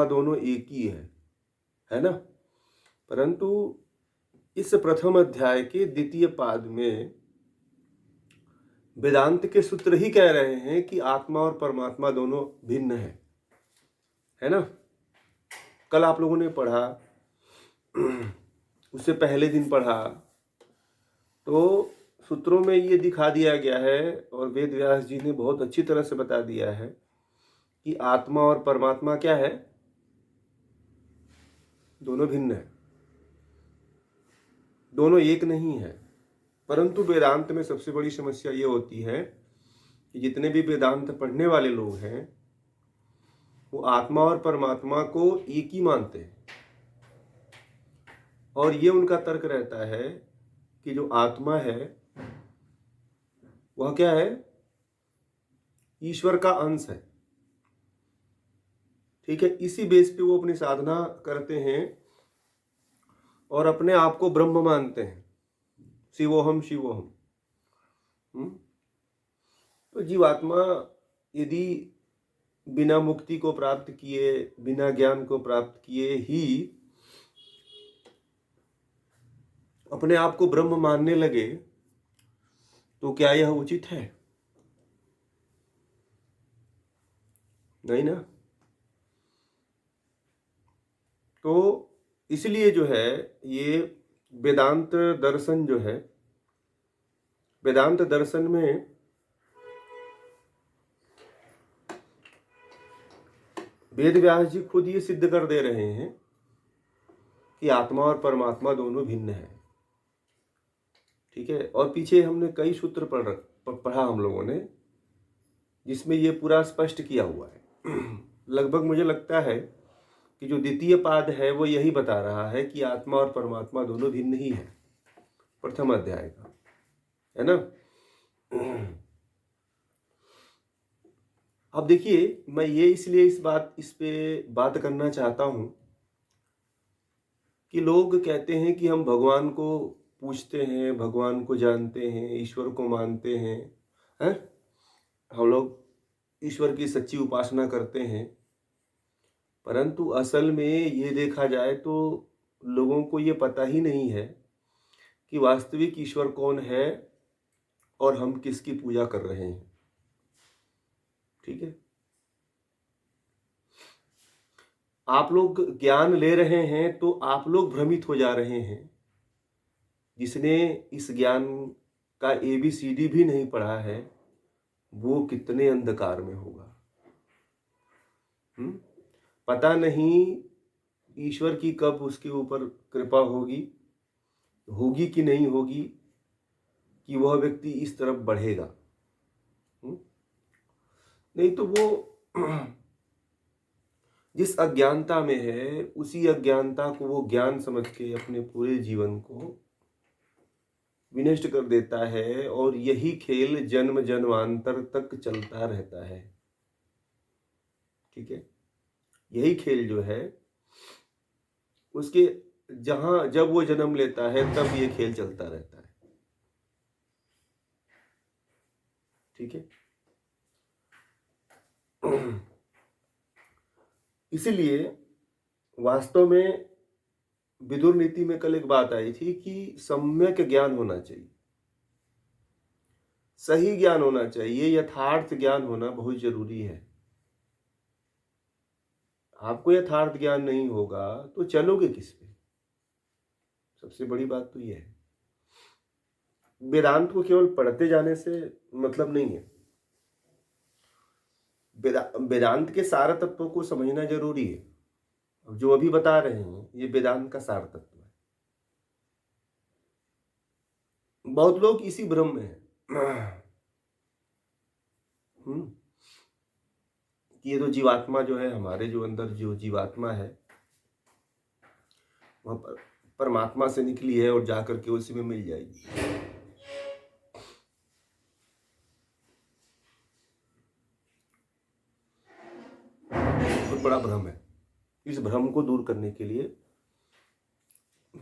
दोनों एक ही है ना। परंतु इस प्रथम अध्याय के द्वितीय पाद में वेदांत के सूत्र ही कह रहे हैं कि आत्मा और परमात्मा दोनों भिन्न है ना। कल आप लोगों ने पढ़ा, उससे पहले दिन पढ़ा, तो सूत्रों में ये दिखा दिया गया है और वेद व्यास जी ने बहुत अच्छी तरह से बता दिया है कि आत्मा और परमात्मा क्या है, दोनों भिन्न है, दोनों एक नहीं है। परंतु वेदांत में सबसे बड़ी समस्या ये होती है कि जितने भी वेदांत पढ़ने वाले लोग हैं वो आत्मा और परमात्मा को एक ही मानते हैं, और ये उनका तर्क रहता है कि जो आत्मा है वह क्या है, ईश्वर का अंश है। ठीक है, इसी बेस पे वो अपनी साधना करते हैं और अपने आप को ब्रह्म मानते हैं, शिवोहम शिवोहम। तो जीवात्मा यदि बिना मुक्ति को प्राप्त किए, बिना ज्ञान को प्राप्त किए ही अपने आप को ब्रह्म मानने लगे तो क्या यह उचित है? नहीं ना। तो इसलिए जो है ये वेदांत दर्शन जो है, वेदांत दर्शन में वेद व्यास जी खुद ये सिद्ध कर दे रहे हैं कि आत्मा और परमात्मा दोनों भिन्न है। ठीक है, और पीछे हमने कई सूत्र पढ़ा हम लोगों ने जिसमें ये पूरा स्पष्ट किया हुआ है। लगभग मुझे लगता है कि जो द्वितीय पाद है वो यही बता रहा है कि आत्मा और परमात्मा दोनों भिन्न ही है, प्रथम अध्याय का, है ना। अब देखिए, मैं ये इसलिए इस पे बात करना चाहता हूं कि लोग कहते हैं कि हम भगवान को पूछते हैं, भगवान को जानते हैं, ईश्वर को मानते हैं, हैं? हम लोग ईश्वर की सच्ची उपासना करते हैं, परंतु असल में ये देखा जाए तो लोगों को ये पता ही नहीं है कि वास्तविक ईश्वर कौन है और हम किसकी पूजा कर रहे हैं। ठीक है, आप लोग ज्ञान ले रहे हैं तो आप लोग भ्रमित हो जा रहे हैं। जिसने इस ज्ञान का ABCD भी नहीं पढ़ा है वो कितने अंधकार में होगा। पता नहीं ईश्वर की कब उसके ऊपर कृपा होगी कि नहीं होगी कि वह व्यक्ति इस तरफ बढ़ेगा। नहीं तो वो जिस अज्ञानता में है उसी अज्ञानता को वो ज्ञान समझ के अपने पूरे जीवन को विनष्ट कर देता है, और यही खेल जन्म जन्मांतर तक चलता रहता है। ठीक है, यही खेल जो है उसके जहां जब वो जन्म लेता है तब ये खेल चलता रहता है। ठीक है, इसीलिए वास्तव में विदुर नीति में कल एक बात आई थी कि सम्यक ज्ञान होना चाहिए, सही ज्ञान होना चाहिए, यथार्थ ज्ञान होना बहुत जरूरी है। आपको यथार्थ ज्ञान नहीं होगा तो चलोगे किस पे? सबसे बड़ी बात तो यह है। वेदांत को केवल पढ़ते जाने से मतलब नहीं है, वेदांत के सार तत्वों को समझना जरूरी है। जो अभी बता रहे हैं ये वेदांत का सार तत्व है। बहुत लोग इसी भ्रम में हैं कि ये तो जीवात्मा जो है, हमारे जो अंदर जो जीवात्मा है वह परमात्मा से निकली है और जाकर के उसी में मिल जाएगी। बहुत बड़ा भ्रम है। इस भ्रम को दूर करने के लिए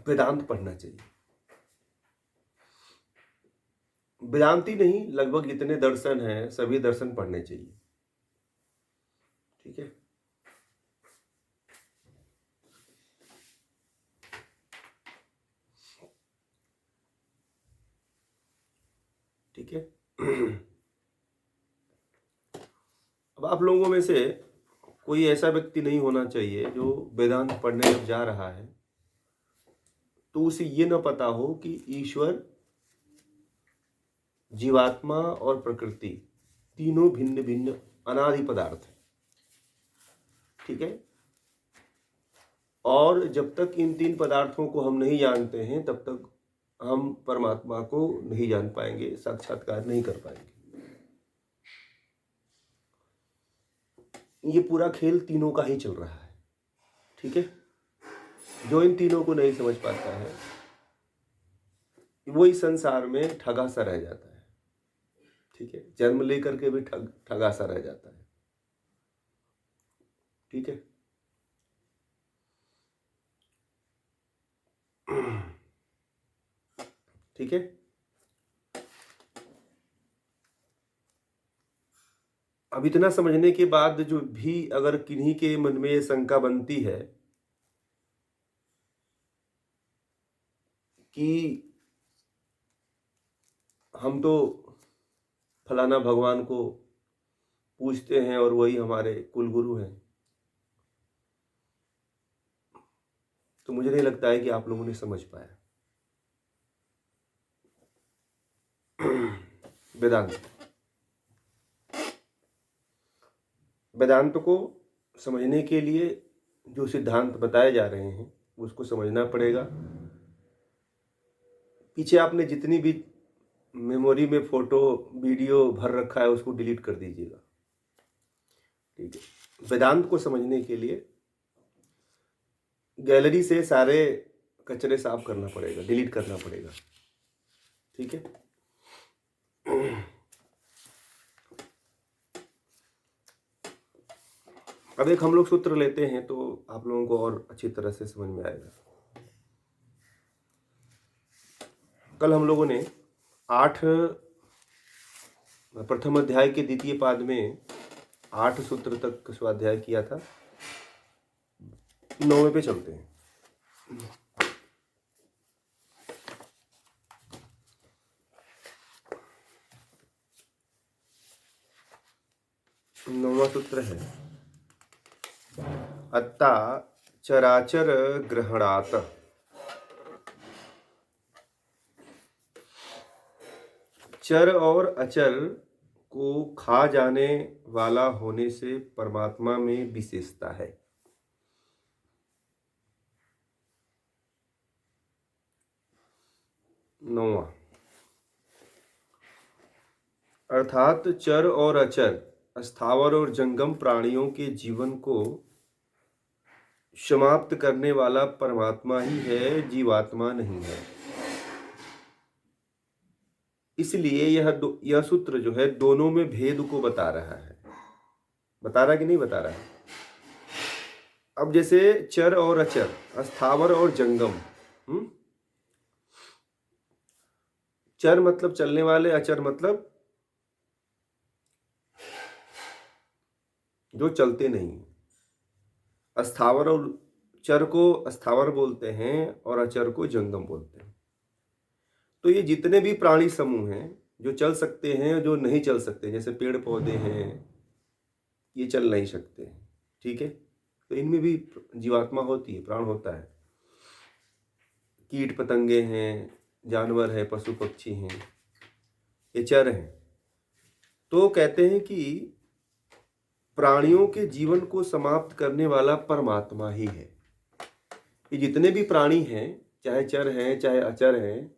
वेदांत पढ़ना चाहिए। वेदांत ही नहीं, लगभग जितने दर्शन हैं सभी दर्शन पढ़ने चाहिए। ठीक है, ठीक है। अब आप लोगों में से कोई ऐसा व्यक्ति नहीं होना चाहिए जो वेदांत पढ़ने जब जा रहा है तो उसे ये न पता हो कि ईश्वर, जीवात्मा और प्रकृति तीनों भिन्न भिन्न अनादि पदार्थ है। ठीक है। और जब तक इन तीन पदार्थों को हम नहीं जानते हैं तब तक हम परमात्मा को नहीं जान पाएंगे, साक्षात्कार नहीं कर पाएंगे। ये पूरा खेल तीनों का ही चल रहा है। ठीक है। जो इन तीनों को नहीं समझ पाता है वो इस संसार में ठगा सा रह जाता है। ठीक है। जन्म लेकर के भी ठगा सा रह जाता है। ठीक है। ठीक है। अब इतना समझने के बाद जो भी अगर किन्हीं के मन में ये शंका बनती है कि हम तो फलाना भगवान को पूजते हैं और वही हमारे कुलगुरु हैं, तो मुझे नहीं लगता है कि आप लोगों ने समझ पाया वेदांत को समझने के लिए जो सिद्धांत बताए जा रहे हैं उसको समझना पड़ेगा। पीछे आपने जितनी भी मेमोरी में फोटो वीडियो भर रखा है उसको डिलीट कर दीजिएगा। ठीक है। वेदांत को समझने के लिए गैलरी से सारे कचरे साफ करना पड़ेगा, डिलीट करना पड़ेगा। ठीक है। अब एक हम लोग सूत्र लेते हैं तो आप लोगों को और अच्छी तरह से समझ में आएगा। कल हम लोगों ने प्रथम अध्याय के द्वितीय पाद में 8 सूत्र तक स्वाध्याय किया था। 9वें पे चलते हैं। 9वां सूत्र है अत्ता चराचर ग्रहणात। चर और अचर को खा जाने वाला होने से परमात्मा में विशेषता है। नौवां, अर्थात चर और अचर, स्थावर और जंगम प्राणियों के जीवन को समाप्त करने वाला परमात्मा ही है, जीवात्मा नहीं है। इसलिए यह सूत्र जो है दोनों में भेद को बता रहा है। बता रहा कि नहीं बता रहा है? अब जैसे चर और अचर, स्थावर और जंगम। चर मतलब चलने वाले, अचर मतलब जो चलते नहीं। स्थावर और चर को स्थावर बोलते हैं और अचर को जंगम बोलते हैं। तो ये जितने भी प्राणी समूह हैं जो चल सकते हैं, जो नहीं चल सकते, जैसे पेड़ पौधे हैं, ये चल नहीं सकते। ठीक है। तो इनमें भी जीवात्मा होती है, प्राण होता है। कीट पतंगे हैं, जानवर हैं, पशु पक्षी हैं, ये चर हैं। तो कहते हैं कि प्राणियों के जीवन को समाप्त करने वाला परमात्मा ही है। ये जितने भी प्राणी हैं, चाहे चर हैं चाहे अचर हैं,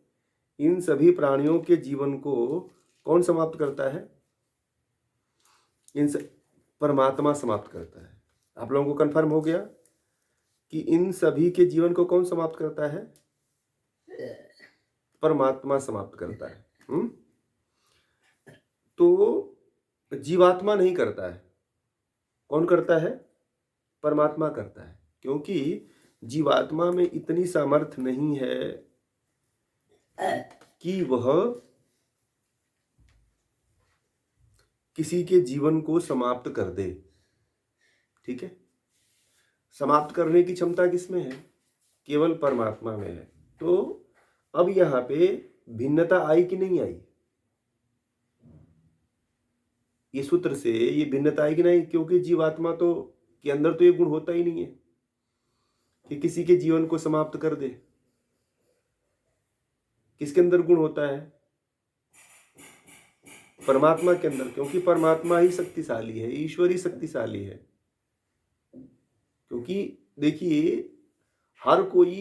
इन सभी प्राणियों के जीवन को कौन समाप्त करता है? परमात्मा समाप्त करता है। आप लोगों को कंफर्म हो गया कि इन सभी के जीवन को कौन समाप्त करता है? परमात्मा समाप्त करता है। तो जीवात्मा नहीं करता है। कौन करता है? परमात्मा करता है। क्योंकि जीवात्मा में इतनी सामर्थ्य नहीं है कि वह किसी के जीवन को समाप्त कर दे। ठीक है। समाप्त करने की क्षमता किसमें है? केवल परमात्मा में है। तो अब यहाँ पे भिन्नता आई कि नहीं आई? ये सूत्र से ये भिन्नता है कि नहीं, क्योंकि जीवात्मा तो के अंदर तो ये गुण होता ही नहीं है कि किसी के जीवन को समाप्त कर दे। किसके अंदर गुण होता है? परमात्मा के अंदर, क्योंकि परमात्मा ही शक्तिशाली है, ईश्वर ही शक्तिशाली है। क्योंकि देखिए, हर कोई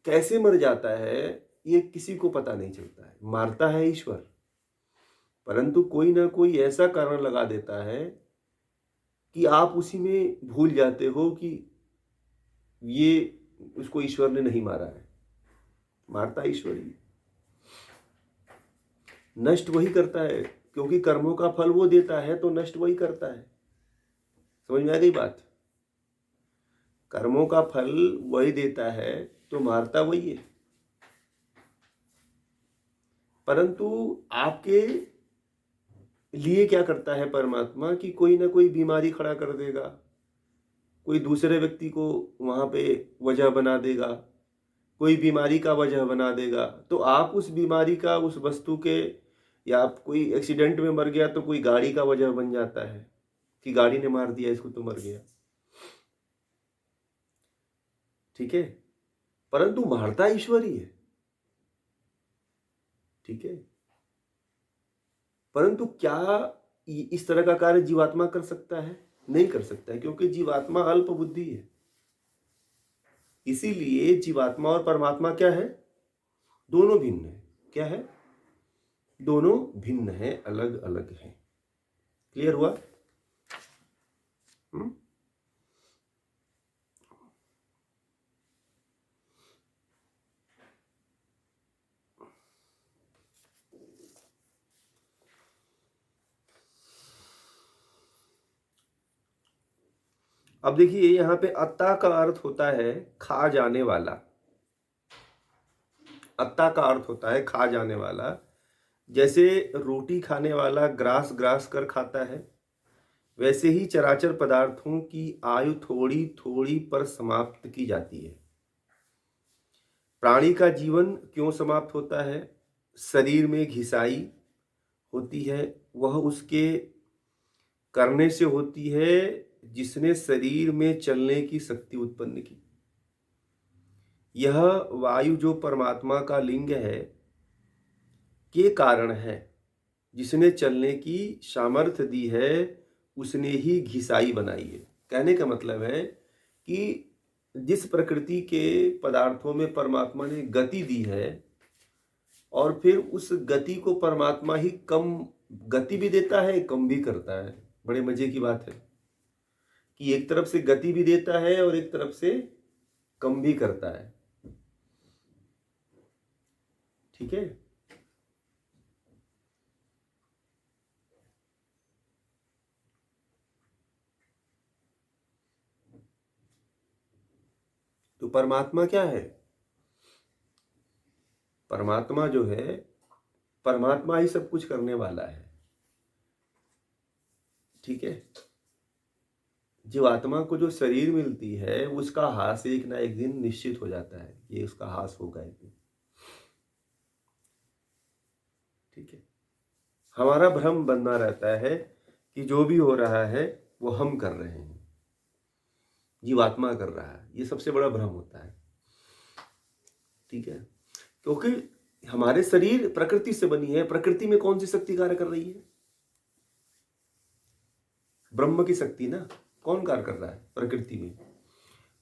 कैसे मर जाता है ये किसी को पता नहीं चलता है। मारता है ईश्वर, परंतु कोई ना कोई ऐसा कारण लगा देता है कि आप उसी में भूल जाते हो कि ये उसको ईश्वर ने नहीं मारा है। मारता ईश्वर ही, नष्ट वही करता है, क्योंकि कर्मों का फल वो देता है तो नष्ट वही करता है। समझ में आ गई बात? कर्मों का फल वही देता है तो मारता वही है। परंतु आपके लिए क्या करता है परमात्मा कि कोई ना कोई बीमारी खड़ा कर देगा, कोई दूसरे व्यक्ति को वहां पे वजह बना देगा, कोई बीमारी का वजह बना देगा। तो आप उस बीमारी का, उस वस्तु के, या आप कोई एक्सीडेंट में मर गया तो कोई गाड़ी का वजह बन जाता है कि गाड़ी ने मार दिया इसको तो मर गया। ठीक है, परंतु मारता ईश्वर ही है। ठीक है, परंतु क्या इस तरह का कार्य जीवात्मा कर सकता है? नहीं कर सकता है, क्योंकि जीवात्मा अल्प बुद्धि है। इसीलिए जीवात्मा और परमात्मा क्या है? दोनों भिन्न है। क्या है? दोनों भिन्न है, अलग अलग है। क्लियर हुआ? अब देखिए, यहां पे अत्ता का अर्थ होता है खा जाने वाला। अत्ता का अर्थ होता है खा जाने वाला। जैसे रोटी खाने वाला ग्रास ग्रास कर खाता है, वैसे ही चराचर पदार्थों की आयु थोड़ी थोड़ी पर समाप्त की जाती है। प्राणी का जीवन क्यों समाप्त होता है? शरीर में घिसाई होती है, वह उसके करने से होती है जिसने शरीर में चलने की शक्ति उत्पन्न की। यह वायु जो परमात्मा का लिंग है के कारण है, जिसने चलने की सामर्थ्य दी है उसने ही घिसाई बनाई है। कहने का मतलब है कि जिस प्रकृति के पदार्थों में परमात्मा ने गति दी है, और फिर उस गति को परमात्मा ही कम गति भी देता है, कम भी करता है। बड़े मजे की बात है कि एक तरफ से गति भी देता है और एक तरफ से कम भी करता है। ठीक है, तो परमात्मा क्या है? परमात्मा जो है, परमात्मा ही सब कुछ करने वाला है। ठीक है, जीवात्मा को जो शरीर मिलती है उसका हास एक ना एक दिन निश्चित हो जाता है, ये उसका हास होगा एक दिन। ठीक है, हमारा भ्रम बनना रहता है कि जो भी हो रहा है वो हम कर रहे हैं, जीवात्मा कर रहा है। ये सबसे बड़ा भ्रम होता है। ठीक है, क्योंकि हमारे शरीर प्रकृति से बनी है। प्रकृति में कौन सी शक्ति कार्य कर रही है? ब्रह्म की शक्ति ना। कौन कार्य कर रहा है प्रकृति में?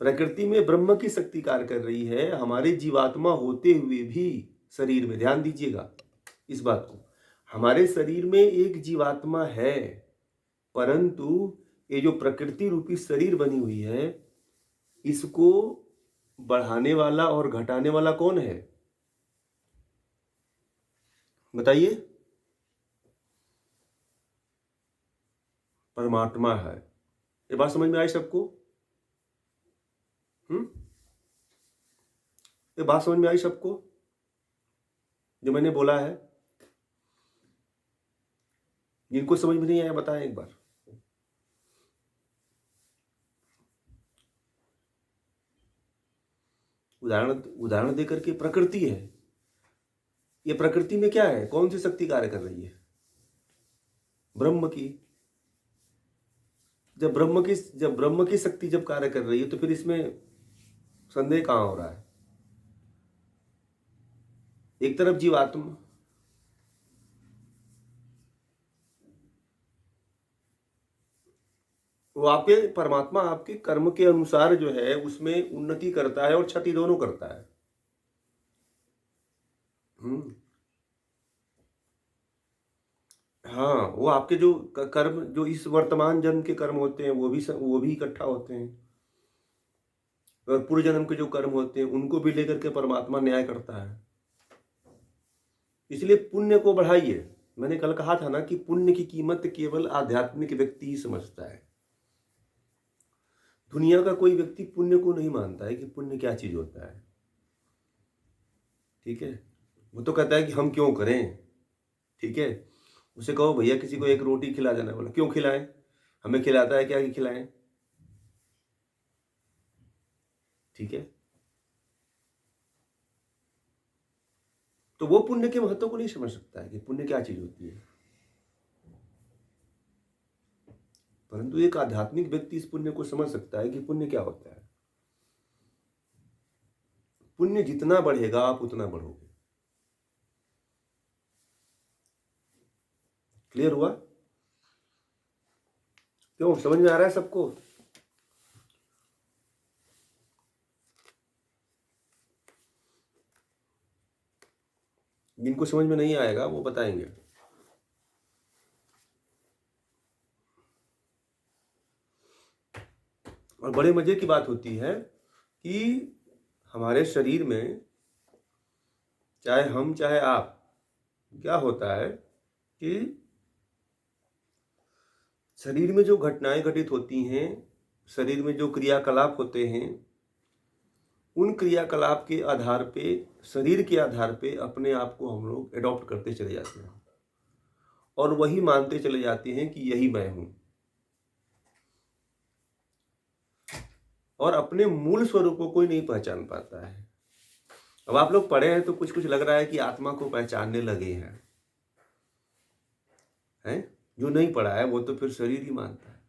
प्रकृति में ब्रह्म की शक्ति कार्य कर रही है, हमारे जीवात्मा होते हुए भी शरीर में। ध्यान दीजिएगा इस बात को, हमारे शरीर में एक जीवात्मा है, परंतु ये जो प्रकृति रूपी शरीर बनी हुई है, इसको बढ़ाने वाला और घटाने वाला कौन है? बताइए। परमात्मा है। ये बात समझ में आई सबको? ये बात समझ में आई सबको जो मैंने बोला है? जिनको समझ में नहीं आया बताएं एक बार। उदाहरण देकर के, प्रकृति है, ये प्रकृति में क्या है? कौन सी शक्ति कार्य कर रही है? ब्रह्म की। जब ब्रह्म की शक्ति जब कार्य कर रही है तो फिर इसमें संदेह कहाँ हो रहा है। एक तरफ जीवात्मा, वो आपके परमात्मा आपके कर्म के अनुसार जो है उसमें उन्नति करता है और क्षति दोनों करता है। हाँ, वो आपके जो कर्म, जो इस वर्तमान जन्म के कर्म होते हैं वो भी इकट्ठा होते हैं, और पूर्व जन्म के जो कर्म होते हैं उनको भी लेकर के परमात्मा न्याय करता है। इसलिए पुण्य को बढ़ाइए। मैंने कल कहा था ना कि पुण्य की कीमत केवल आध्यात्मिक व्यक्ति ही समझता है। दुनिया का कोई व्यक्ति पुण्य को नहीं मानता है कि पुण्य क्या चीज होता है। ठीक है, वो तो कहता है कि हम क्यों करें। ठीक है, उसे कहो भैया किसी को एक रोटी खिला देना, बोला क्यों खिलाएं, हमें खिलाता है क्या कि खिलाएं। ठीक है, तो वो पुण्य के महत्व को नहीं समझ सकता है कि पुण्य क्या चीज होती है। परंतु एक आध्यात्मिक व्यक्ति इस पुण्य को समझ सकता है कि पुण्य क्या होता है। पुण्य जितना बढ़ेगा आप उतना बढ़ोगे। क्लियर हुआ? क्यों, समझ में आ रहा है सबको? जिनको समझ में नहीं आएगा वो बताएंगे। और बड़े मजे की बात होती है कि हमारे शरीर में, चाहे हम चाहे आप, क्या होता है कि शरीर में जो घटनाएं घटित होती हैं, शरीर में जो क्रियाकलाप होते हैं, उन क्रियाकलाप के आधार पे, शरीर के आधार पे अपने आप को हम लोग एडॉप्ट करते चले जाते हैं और वही मानते चले जाते हैं कि यही मैं हूं, और अपने मूल स्वरूप को कोई नहीं पहचान पाता है। अब आप लोग पढ़े हैं तो कुछ कुछ लग रहा है कि आत्मा को पहचानने लगे हैं, हैं? जो नहीं पढ़ा है वो तो फिर शरीर ही मानता है।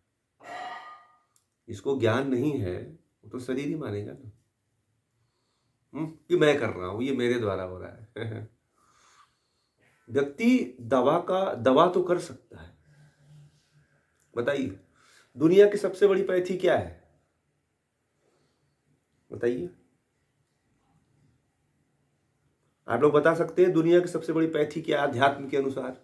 जिसको ज्ञान नहीं है वो तो शरीर ही मानेगा ना, कि मैं कर रहा हूं, ये मेरे द्वारा हो रहा है। व्यक्ति दवा तो कर सकता है। बताइए, दुनिया की सबसे बड़ी पैथी क्या है? बताइए, आप लोग बता सकते हैं दुनिया की सबसे बड़ी पैथी क्या है अध्यात्म के अनुसार?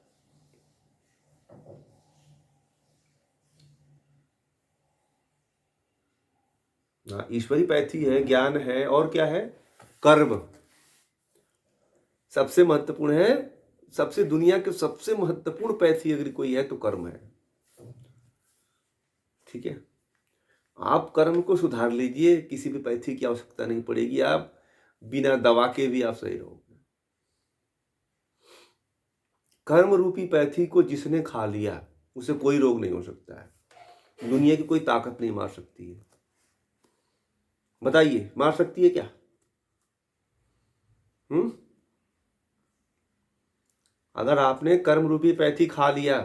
ईश्वरी पैथी है, ज्ञान है, और क्या है? कर्म सबसे महत्वपूर्ण है। सबसे दुनिया के सबसे महत्वपूर्ण पैथी अगर कोई है तो कर्म है। ठीक है, आप कर्म को सुधार लीजिए, किसी भी पैथी की आवश्यकता नहीं पड़ेगी, आप बिना दवा के भी आप सही रहोगे। कर्म रूपी पैथी को जिसने खा लिया उसे कोई रोग नहीं हो सकता है। दुनिया की कोई ताकत नहीं मार सकती है। बताइए, मार सकती है क्या? अगर आपने कर्म रूपी पैथी खा लिया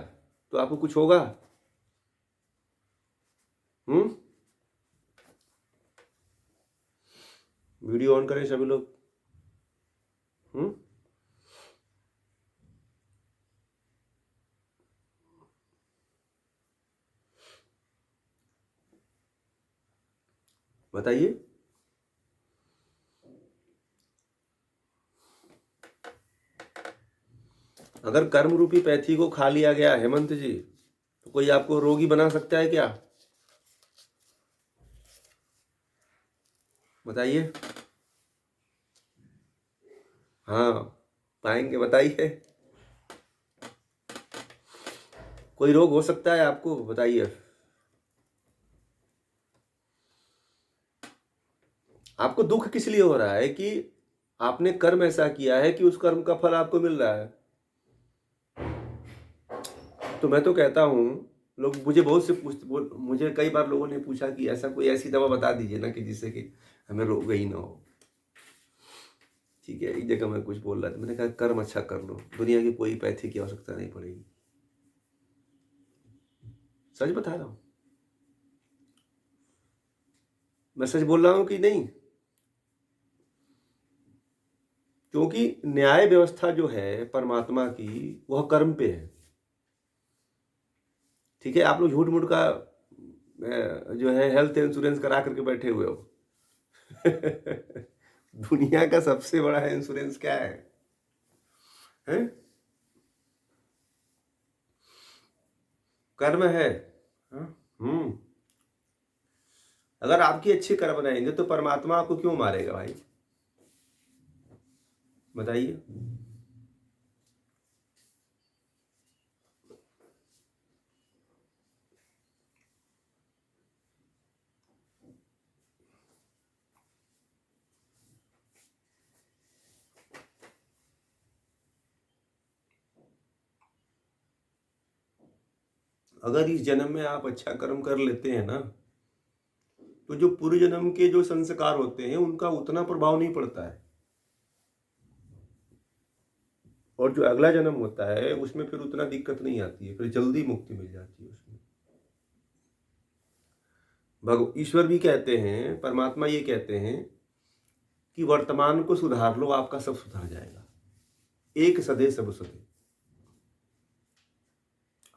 तो आपको कुछ होगा? वीडियो ऑन करें सभी लोग। बताइए, अगर कर्म रूपी पैथी को खा लिया गया हेमंत जी, तो कोई आपको रोगी बना सकता है क्या? बताइए। हाँ, पाएंगे, बताइए। कोई रोग हो सकता है आपको? बताइए। आपको दुख किस लिए हो रहा है? कि आपने कर्म ऐसा किया है कि उस कर्म का फल आपको मिल रहा है। तो मैं तो कहता हूं, लोग मुझे बहुत से मुझे कई बार लोगों ने पूछा कि ऐसा कोई ऐसी दवा बता दीजिए ना कि जिससे कि हमें रोग ही ना हो। ठीक है, एक जगह मैं कुछ बोल रहा था, मैंने कहा कर्म अच्छा कर लो, दुनिया की कोई पैथी की आवश्यकता नहीं पड़ेगी। सच बता रहा हूं, मैं सच बोल रहा हूं कि नहीं? क्योंकि न्याय व्यवस्था जो है परमात्मा की, वह कर्म पे है। ठीक है, आप लोग झूठ मूठ का जो है हेल्थ इंश्योरेंस करा करके बैठे हुए हो। दुनिया का सबसे बड़ा इंश्योरेंस क्या है? हैं? कर्म है। हाँ? अगर आपकी अच्छे कर्म रहेंगे तो परमात्मा आपको क्यों मारेगा भाई? बताइए। अगर इस जन्म में आप अच्छा कर्म कर लेते हैं ना, तो जो पूर्व जन्म के जो संस्कार होते हैं उनका उतना प्रभाव नहीं पड़ता है, और जो अगला जन्म होता है उसमें फिर उतना दिक्कत नहीं आती है, फिर जल्दी मुक्ति मिल जाती है उसमें। ईश्वर भी कहते हैं, परमात्मा ये कहते हैं कि वर्तमान को सुधार लो, आपका सब सुधर जाएगा। एक सदे सब सदे।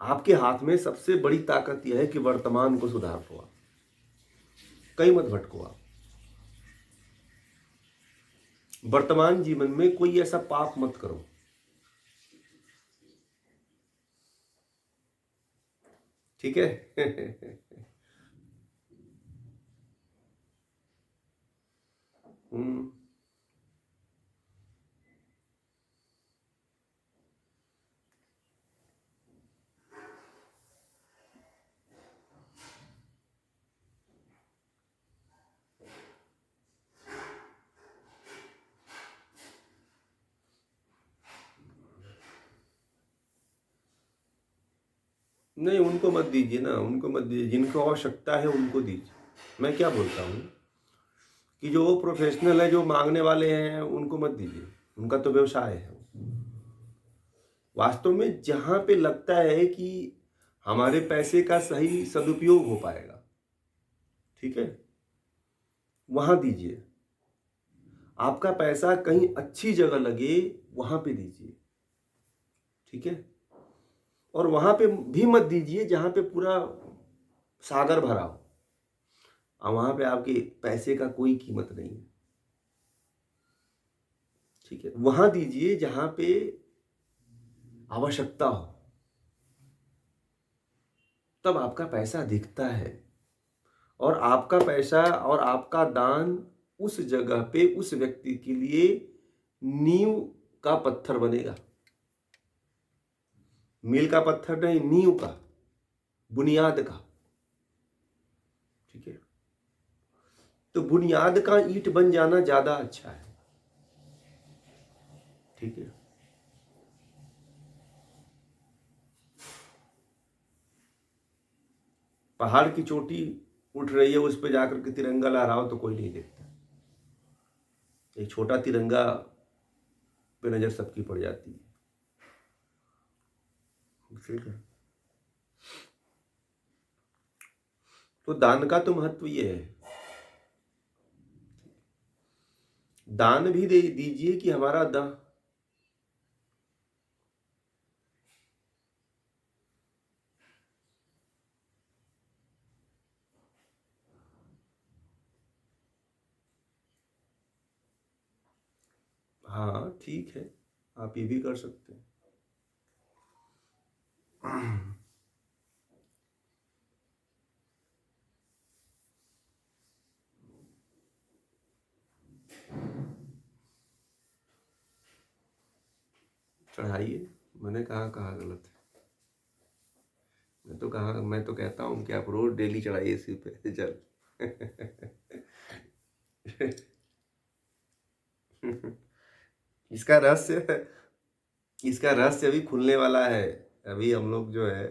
आपके हाथ में सबसे बड़ी ताकत यह है कि वर्तमान को सुधार लो आप, कहीं मत भटको आप। वर्तमान जीवन में कोई ऐसा पाप मत करो। ठीक है? हम्म। नहीं, उनको मत दीजिए ना, उनको मत दीजिए, जिनको आवश्यकता है उनको दीजिए। मैं क्या बोलता हूँ कि जो प्रोफेशनल है, जो मांगने वाले हैं, उनको मत दीजिए, उनका तो व्यवसाय है। वास्तव में जहां पे लगता है कि हमारे पैसे का सही सदुपयोग हो पाएगा, ठीक है, वहां दीजिए। आपका पैसा कहीं अच्छी जगह लगे, वहां पे दीजिए। ठीक है? और वहां पे भी मत दीजिए जहां पे पूरा सागर भरा हो, और वहां पे आपके पैसे का कोई कीमत नहीं है। ठीक है? वहां दीजिए जहां पे आवश्यकता हो, तब आपका पैसा दिखता है, और आपका पैसा और आपका दान उस जगह पे उस व्यक्ति के लिए नींव का पत्थर बनेगा। मील का पत्थर नहीं, नींव का, बुनियाद का। ठीक है? तो बुनियाद का ईंट बन जाना ज्यादा अच्छा है। ठीक है? पहाड़ की चोटी उठ रही है, उस पर जाकर के तिरंगा लहराओ तो कोई नहीं देखता। एक छोटा तिरंगा पे नजर सबकी पड़ जाती है। ठीक है? तो दान का तो महत्व ये है, दान भी दे दीजिए कि हमारा दान। हाँ ठीक है, आप ये भी कर सकते हैं। चढ़ाइए, मैंने कहा गलत है? मैं तो कहता हूँ कि आप रोज डेली चढ़ाइए इसी पे जल। इसका रहस्य इसका रहस्य अभी खुलने वाला है। अभी हम लोग जो है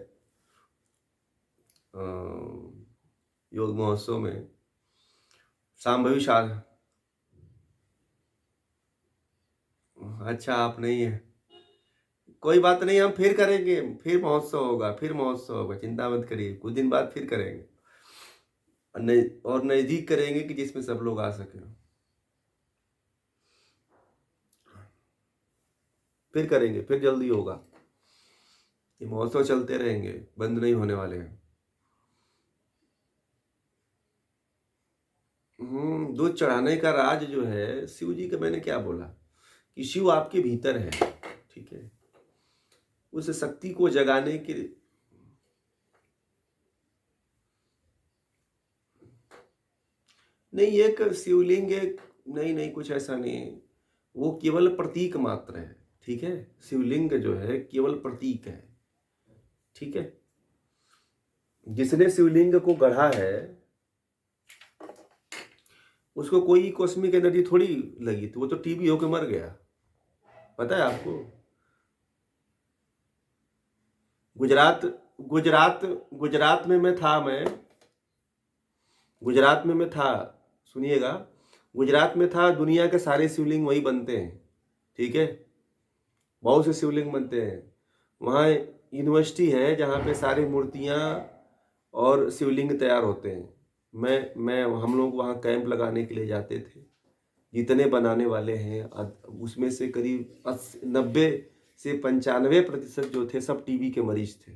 योग महोत्सव में शांभवी शाल। अच्छा, आप नहीं है? कोई बात नहीं, हम फिर करेंगे, फिर महोत्सव होगा, फिर महोत्सव होगा, चिंता मत करिए, कुछ दिन बाद फिर करेंगे और नजदीक करेंगे कि जिसमें सब लोग आ सके। फिर करेंगे, फिर जल्दी होगा। ये महोत्सव चलते रहेंगे, बंद नहीं होने वाले हैं। दूध चढ़ाने का राज जो है शिव जी का, मैंने क्या बोला कि शिव आपके भीतर है, ठीक है। उस शक्ति को जगाने के नहीं, एक शिवलिंग एक नहीं कुछ ऐसा नहीं, वो केवल प्रतीक मात्र है, ठीक है। शिवलिंग जो है केवल प्रतीक है, ठीक है। जिसने शिवलिंग को गढ़ा है उसको कोई कॉस्मिक एनर्जी थोड़ी लगी, तो वो तो टीबी होकर मर गया, पता है आपको। गुजरात गुजरात गुजरात में मैं था, गुजरात में मैं था, सुनिएगा, गुजरात में था। दुनिया के सारे शिवलिंग वहीं बनते हैं, ठीक है। बहुत से शिवलिंग बनते हैं वहाँ। यूनिवर्सिटी है जहाँ पे सारी मूर्तियाँ और शिवलिंग तैयार होते हैं। मैं हम लोग वहाँ कैंप लगाने के लिए जाते थे। जितने बनाने वाले हैं उसमें से करीब 90 से 95% जो थे सब टीबी के मरीज थे।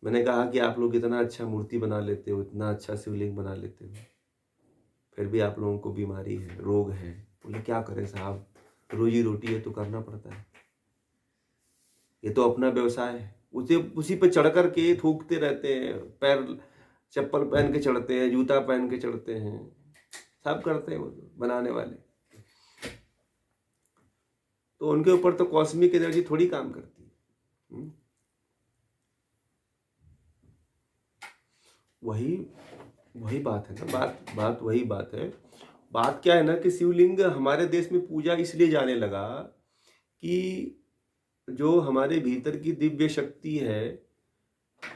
मैंने कहा कि आप लोग इतना अच्छा मूर्ति बना लेते हो, इतना अच्छा शिवलिंग बना लेते हो, फिर भी आप लोगों को बीमारी है, रोग है। बोले क्या करें साहब, रोजी रोटी है तो करना पड़ता है, ये तो अपना व्यवसाय है। उसी पे चढ़ कर के थूकते रहते हैं, पैर चप्पल पहन के चढ़ते हैं, जूता पहन के चढ़ते हैं, सब करते हैं वो बनाने वाले। तो उनके ऊपर तो कॉस्मिक एनर्जी थोड़ी काम करती है। वही बात है ना, बात वही बात है। बात क्या है ना कि शिवलिंग हमारे देश में पूजा इसलिए जाने लगा कि जो हमारे भीतर की दिव्य शक्ति है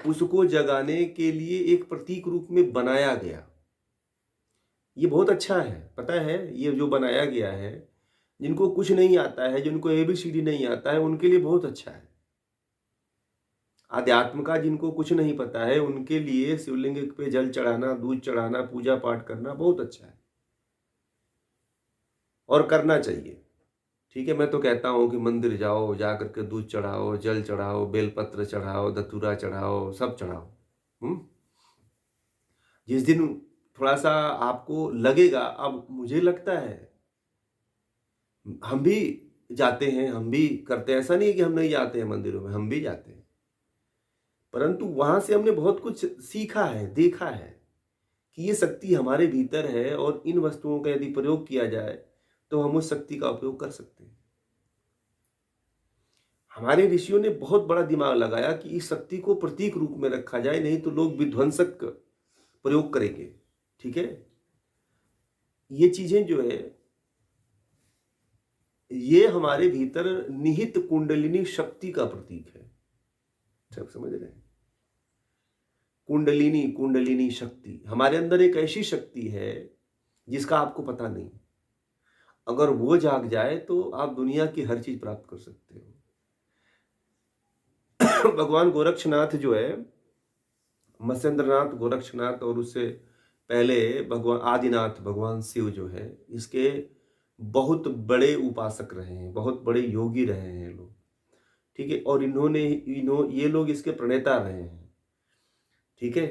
उसको जगाने के लिए एक प्रतीक रूप में बनाया गया। ये बहुत अच्छा है, पता है, ये जो बनाया गया है, जिनको कुछ नहीं आता है, जिनको ABCD नहीं आता है, उनके लिए बहुत अच्छा है। अध्यात्म का जिनको कुछ नहीं पता है उनके लिए शिवलिंग पे जल चढ़ाना, दूध चढ़ाना, पूजा पाठ करना बहुत अच्छा है और करना चाहिए, ठीक है। मैं तो कहता हूँ कि मंदिर जाओ, जा करके दूध चढ़ाओ, जल चढ़ाओ, बेलपत्र चढ़ाओ, धतूरा चढ़ाओ, सब चढ़ाओ। जिस दिन थोड़ा सा आपको लगेगा, अब मुझे लगता है हम भी जाते हैं, हम भी करते हैं, ऐसा नहीं है कि हम नहीं जाते हैं मंदिरों में, हम भी जाते हैं, परंतु वहां से हमने बहुत कुछ सीखा है, देखा है कि ये शक्ति हमारे भीतर है और इन वस्तुओं का यदि प्रयोग किया जाए तो हम उस शक्ति का उपयोग कर सकते हैं। हमारे ऋषियों ने बहुत बड़ा दिमाग लगाया कि इस शक्ति को प्रतीक रूप में रखा जाए, नहीं तो लोग विध्वंसक प्रयोग करेंगे, ठीक है। ये चीजें जो है ये हमारे भीतर निहित कुंडलिनी शक्ति का प्रतीक है, सब समझ रहे हैं। कुंडलिनी शक्ति हमारे अंदर एक ऐसी शक्ति है जिसका आपको पता नहीं, अगर वो जाग जाए तो आप दुनिया की हर चीज प्राप्त कर सकते हो। भगवान गोरक्षनाथ जो है, मत्स्येंद्रनाथ गोरक्षनाथ, और उससे पहले भगवान आदिनाथ भगवान शिव जो है, इसके बहुत बड़े उपासक रहे हैं, बहुत बड़े योगी रहे हैं लोग, ठीक है। और ये लोग इसके प्रणेता रहे हैं, ठीक है।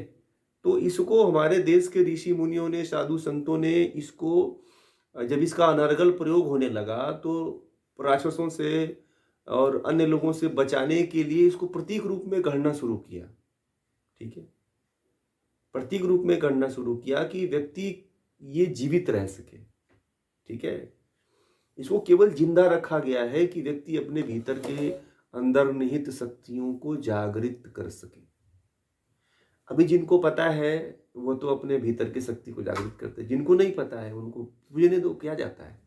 तो इसको हमारे देश के ऋषि मुनियों ने, साधु संतों ने इसको, जब इसका अनर्गल प्रयोग होने लगा तो राक्षसों से और अन्य लोगों से बचाने के लिए इसको प्रतीक रूप में गढ़ना शुरू किया, ठीक है। प्रतीक रूप में गढ़ना शुरू किया कि व्यक्ति ये जीवित रह सके, ठीक है। इसको केवल जिंदा रखा गया है कि व्यक्ति अपने भीतर के अंदर निहित शक्तियों को जागृत कर सके। अभी जिनको पता है वो तो अपने भीतर की शक्ति को जागृत करते हैं, जिनको नहीं पता है उनको पूजने दो, क्या जाता है,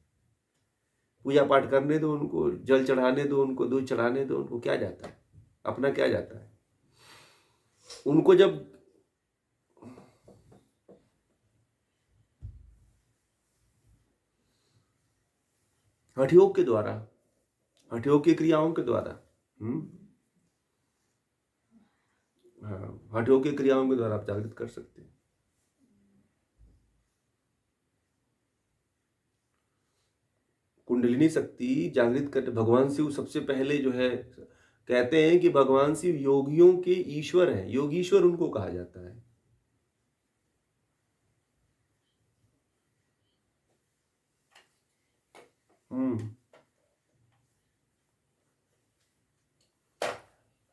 पूजा पाठ करने दो उनको, जल चढ़ाने दो उनको, दूध चढ़ाने दो उनको, क्या जाता है, अपना क्या जाता है। उनको जब हठयोग के द्वारा हठयोग की क्रियाओं के द्वारा। हाँ, हठयोग की क्रियाओं के द्वारा आप जागृत कर सकते हैं। कुंडलिनी शक्ति जागृत कर भगवान शिव सबसे पहले जो है, कहते हैं कि भगवान शिव योगियों के ईश्वर हैं, योगीश्वर उनको कहा जाता है।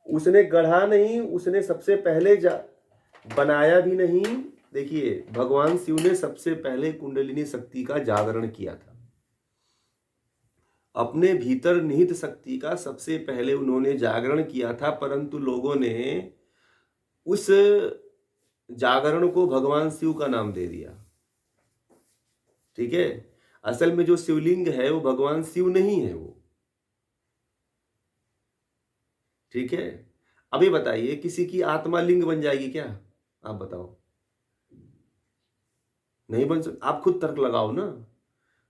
उसने गढ़ा नहीं, उसने सबसे पहले बनाया भी नहीं। देखिए, भगवान शिव ने सबसे पहले कुंडलिनी शक्ति का जागरण किया था। अपने भीतर निहित शक्ति का सबसे पहले उन्होंने जागरण किया था, परंतु लोगों ने उस जागरण को भगवान शिव का नाम दे दिया। ठीक है, असल में जो शिवलिंग है वो भगवान शिव नहीं है वो। ठीक है, अभी बताइए, किसी की आत्मा लिंग बन जाएगी क्या? आप बताओ। नहीं बन सकती। आप खुद तर्क लगाओ ना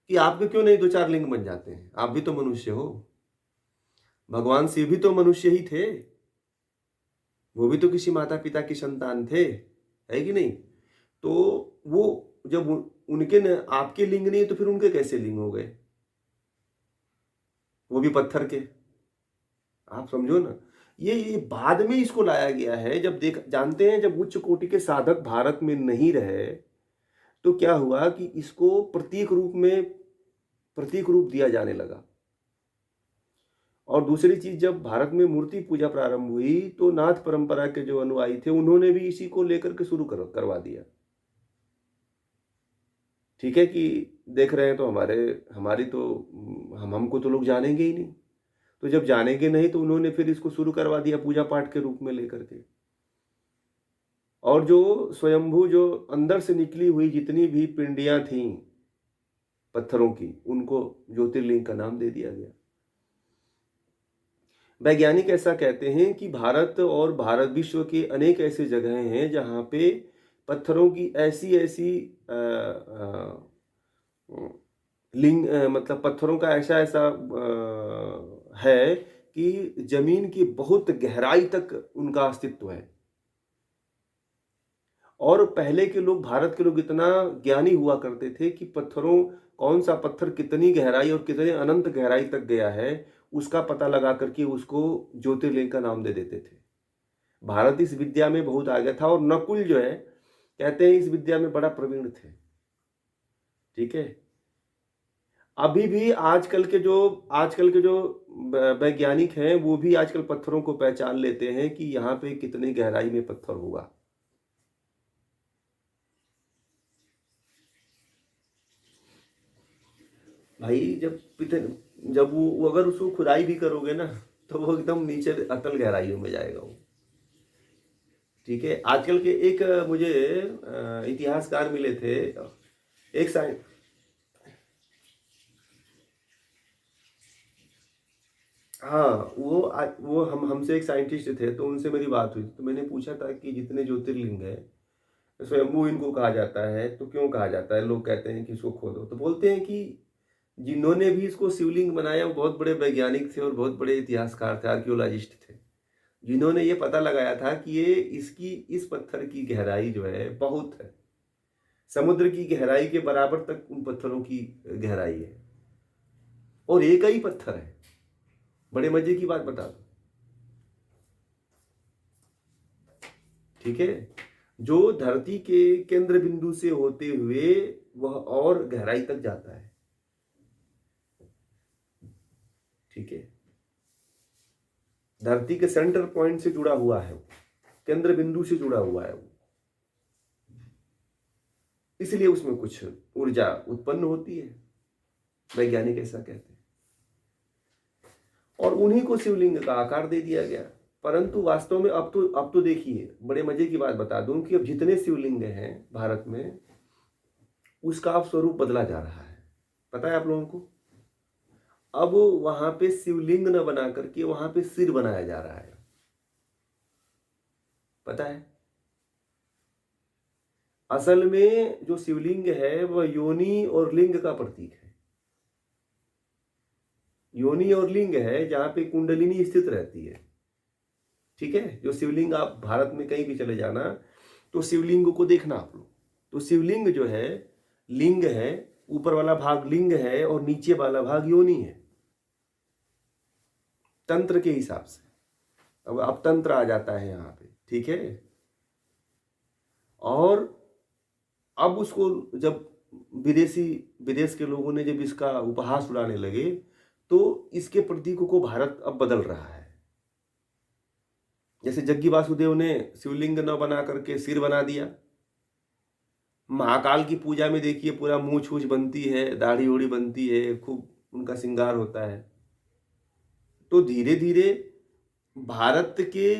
कि आपके क्यों नहीं दो चार लिंग बन जाते हैं? आप भी तो मनुष्य हो। भगवान शिव भी तो मनुष्य ही थे, वो भी तो किसी माता पिता की संतान थे, है कि नहीं? तो वो जब उनके न आपके लिंग नहीं तो फिर उनके कैसे लिंग हो गए? वो भी पत्थर के। आप समझो ना, ये बाद में इसको लाया गया है। जब जानते हैं, जब उच्च कोटि के साधक भारत में नहीं रहे तो क्या हुआ कि इसको प्रतीक रूप दिया जाने लगा। और दूसरी चीज, जब भारत में मूर्ति पूजा प्रारंभ हुई तो नाथ परंपरा के जो अनुयायी थे उन्होंने भी इसी को लेकर के शुरू करवा दिया। ठीक है कि देख रहे हैं तो हमारी तो हमको तो लोग जानेंगे ही नहीं। तो जब जानेंगे नहीं तो उन्होंने फिर इसको शुरू करवा दिया पूजा पाठ के रूप में लेकर के। और जो स्वयंभू जो अंदर से निकली हुई जितनी भी पिंडियां थीं पत्थरों की, उनको ज्योतिर्लिंग का नाम दे दिया गया। वैज्ञानिक ऐसा कहते हैं कि भारत और भारत विश्व के अनेक ऐसे जगह हैं जहाँ पे पत्थरों की ऐसी ऐसी लिंग मतलब पत्थरों का ऐसा ऐसा है कि जमीन की बहुत गहराई तक उनका अस्तित्व है। और पहले के लोग, भारत के लोग इतना ज्ञानी हुआ करते थे कि पत्थरों, कौन सा पत्थर कितनी गहराई और कितने अनंत गहराई तक गया है उसका पता लगा करके उसको ज्योतिर्लिंग का नाम दे देते थे। भारत इस विद्या में बहुत आगे था और नकुल जो है, कहते हैं इस विद्या में बड़ा प्रवीण थे। ठीक है, अभी भी आजकल के जो वैज्ञानिक हैं वो भी आजकल पत्थरों को पहचान लेते हैं कि यहाँ पे कितनी गहराई में पत्थर होगा। भाई जब वो अगर उसको खुदाई भी करोगे ना तो वो एकदम नीचे अतल गहराइयों में जाएगा वो। ठीक है, आजकल के एक मुझे इतिहासकार मिले थे, एक साइंस, हाँ, वो हमसे एक साइंटिस्ट थे, तो उनसे मेरी बात हुई तो मैंने पूछा था कि जितने ज्योतिर्लिंग है स्वयंभू इनको कहा जाता है, तो क्यों कहा जाता है? लोग कहते हैं कि इसको खोदो, तो बोलते हैं कि जिन्होंने भी इसको शिवलिंग बनाया वो बहुत बड़े वैज्ञानिक थे और बहुत बड़े इतिहासकार थे, आर्कियोलॉजिस्ट थे, जिन्होंने ये पता लगाया था कि इस पत्थर की गहराई जो है बहुत है, समुद्र की गहराई के बराबर तक उन पत्थरों की गहराई है, और एक ही पत्थर है। बड़े मजे की बात बता दो, ठीक है, जो धरती के केंद्र बिंदु से होते हुए वह और गहराई तक जाता है। ठीक है, धरती के सेंटर पॉइंट से जुड़ा हुआ है, केंद्र बिंदु से जुड़ा हुआ है वो, इसलिए उसमें कुछ ऊर्जा उत्पन्न होती है, वैज्ञानिक ऐसा कहते हैं, और उन्हीं को शिवलिंग का आकार दे दिया गया। परंतु वास्तव में अब तो देखिए, बड़े मजे की बात बता दूं कि अब जितने शिवलिंग हैं भारत में उसका अब स्वरूप बदला जा रहा है। पता है आप लोगों को? अब वहां पे शिवलिंग न बना करके वहां पे सिर बनाया जा रहा है। पता है, असल में जो शिवलिंग है वह योनि और लिंग का प्रतीक है। योनि और लिंग है जहाँ पे कुंडलिनी स्थित रहती है। ठीक है, जो शिवलिंग आप भारत में कहीं भी चले जाना तो शिवलिंग को देखना आप लोग, तो शिवलिंग जो है लिंग है, ऊपर वाला भाग लिंग है और नीचे वाला भाग योनि है तंत्र के हिसाब से। अब तंत्र आ जाता है यहाँ पे, ठीक है। और अब उसको जब विदेश के लोगों ने जब इसका उपहास उड़ाने लगे तो इसके प्रतीकों को भारत अब बदल रहा है। जैसे जग्गी वासुदेव ने शिवलिंग न बना करके सिर बना दिया। महाकाल की पूजा में देखिए पूरा मूछ वूछ बनती है, दाढ़ी उड़ी बनती है, खूब उनका श्रृंगार होता है। तो धीरे धीरे भारत के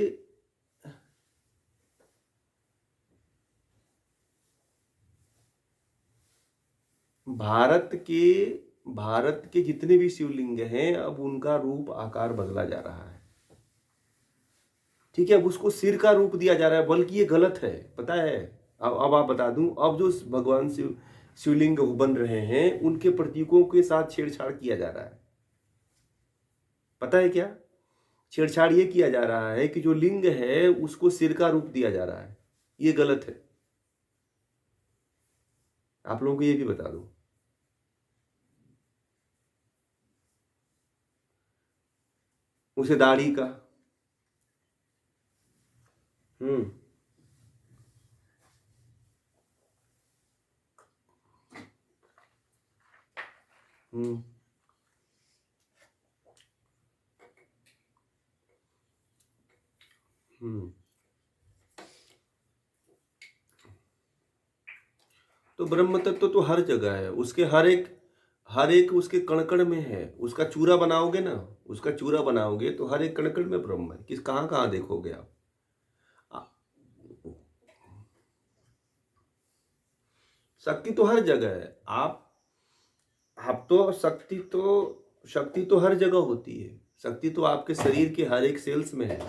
भारत के जितने भी शिवलिंग हैं अब उनका रूप आकार बदला जा रहा है। ठीक है, अब उसको सिर का रूप दिया जा रहा है, बल्कि ये गलत है, पता है। अब आप बता दूं, अब जो भगवान शिवलिंग बन रहे हैं उनके प्रतीकों के साथ छेड़छाड़ किया जा रहा है। पता है क्या छेड़छाड़? ये किया जा रहा है कि जो लिंग है उसको सिर का रूप दिया जा रहा है, ये गलत है। आप लोगों को ये भी बता दूं, उसे दाढ़ी का हम्म हम्म हम्म तो ब्रह्म तत्व तो हर जगह है, उसके हर एक उसके कण में है। उसका चूरा बनाओगे ना, उसका चूरा बनाओगे तो हर एक कण में ब्रह्म है। किस कहाँ कहाँ देखोगे आप? आ- शक्ति तो हर जगह है। आप तो शक्ति तो हर जगह होती है। शक्ति तो आपके शरीर के हर एक सेल्स में है,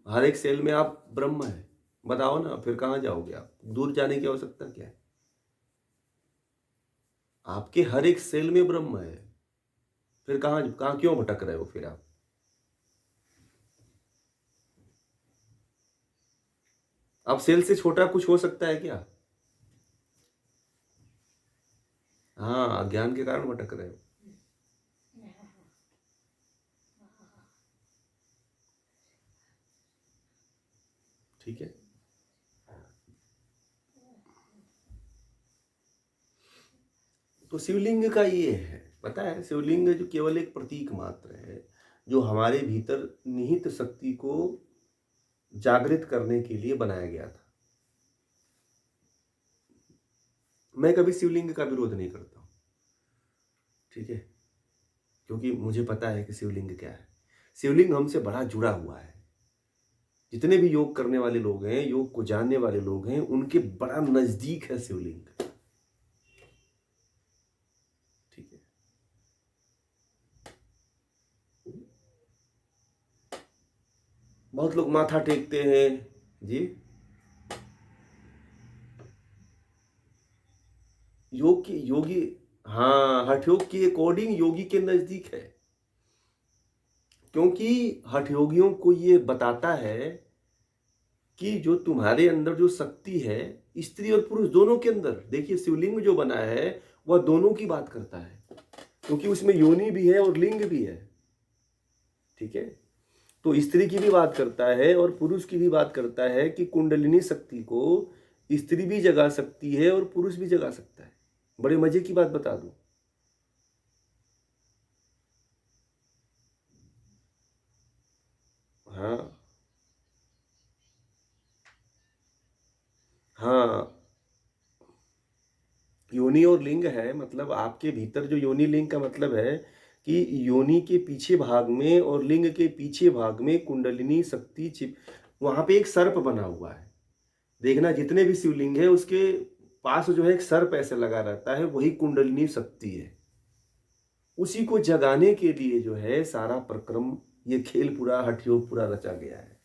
हर एक सेल में आप ब्रह्म है। बताओ ना, फिर कहाँ जाओगे आप? दूर जाने की आवश्यकता क्या है? आपके हर एक सेल में ब्रह्म है, फिर कहाँ कहाँ क्यों भटक रहे हो फिर आप? अब सेल से छोटा कुछ हो सकता है क्या? हाँ, अज्ञान के कारण भटक रहे हो। ठीक है, तो शिवलिंग का ये है, पता है, शिवलिंग जो केवल एक प्रतीक मात्र है जो हमारे भीतर निहित शक्ति को जागृत करने के लिए बनाया गया था। मैं कभी शिवलिंग का विरोध नहीं करता हूं, ठीक है, क्योंकि मुझे पता है कि शिवलिंग क्या है। शिवलिंग हमसे बड़ा जुड़ा हुआ है। जितने भी योग करने वाले लोग हैं, योग को जानने वाले लोग हैं, उनके बड़ा नजदीक है शिवलिंग। ठीक है, बहुत लोग माथा टेकते हैं जी। योगी, हाँ, हठ योग की अकॉर्डिंग योगी के नजदीक है, क्योंकि हठ योगियों को ये बताता है कि जो तुम्हारे अंदर जो शक्ति है, स्त्री और पुरुष दोनों के अंदर, देखिए शिवलिंग जो बना है वह दोनों की बात करता है, क्योंकि उसमें योनि भी है और लिंग भी है। ठीक है, तो स्त्री की भी बात करता है और पुरुष की भी बात करता है कि कुंडलिनी शक्ति को स्त्री भी जगा सकती है और पुरुष भी जगा सकता है। बड़े मजे की बात बता दूं, हाँ हाँ, योनि और लिंग है, मतलब आपके भीतर जो योनि लिंग का मतलब है कि योनि के पीछे भाग में और लिंग के पीछे भाग में कुंडलिनी शक्ति छिप, वहां पे एक सर्प बना हुआ है। देखना, जितने भी शिवलिंग है उसके पास जो है एक सर्प ऐसे लगा रहता है, वही कुंडलिनी शक्ति है। उसी को जगाने के लिए जो है सारा प्रक्रम, ये खेल पूरा हठ योग पूरा रचा गया है,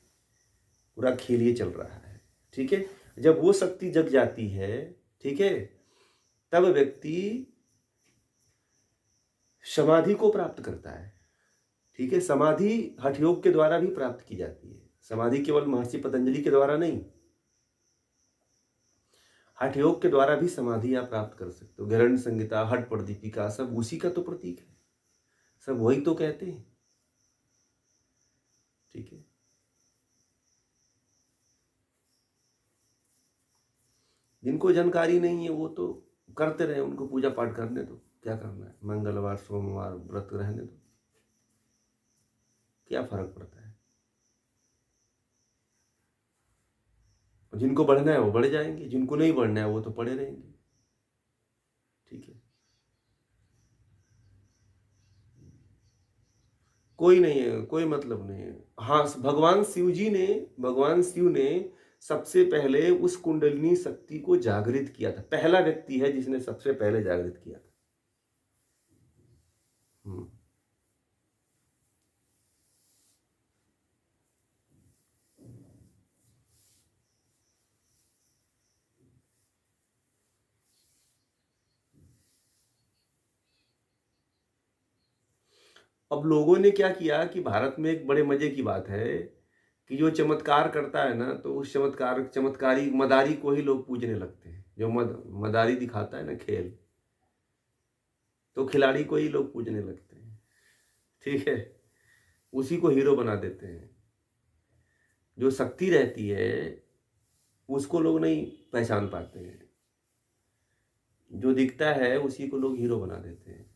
पूरा खेल ये चल रहा है। ठीक है, जब वो शक्ति जग जाती है, ठीक है, तब व्यक्ति समाधि को प्राप्त करता है। ठीक है, समाधि हठ योग के द्वारा भी प्राप्त की जाती है। समाधि केवल महर्षि पतंजलि के द्वारा नहीं, हठ योग के द्वारा भी समाधि आप प्राप्त कर सकते हो। गैरण्य संहिता, हठ प्रदीपिका सब उसी का तो प्रतीक है, सब वही तो कहते हैं। ठीक है, जिनको जानकारी नहीं है वो तो करते रहे, उनको पूजा पाठ करने दो, क्या करना है, मंगलवार सोमवार व्रत रहने दो, क्या फर्क पड़ता है। जिनको बढ़ना है वो बढ़ जाएंगे, जिनको नहीं बढ़ना है वो तो पड़े रहेंगे। ठीक है, कोई नहीं है, कोई मतलब नहीं है। हाँ, भगवान शिव ने सबसे पहले उस कुंडलिनी शक्ति को जागृत किया था। पहला व्यक्ति है जिसने सबसे पहले जागृत किया था। हम्म। अब लोगों ने क्या किया कि भारत में एक बड़े मजे की बात है कि जो चमत्कार करता है ना, तो उस चमत्कारी मदारी को ही लोग पूजने लगते हैं। जो मदारी दिखाता है ना खेल, तो खिलाड़ी को ही लोग पूजने लगते हैं। ठीक है, उसी को हीरो बना देते हैं। जो शक्ति रहती है उसको लोग नहीं पहचान पाते हैं, जो दिखता है उसी को लोग हीरो बना देते हैं।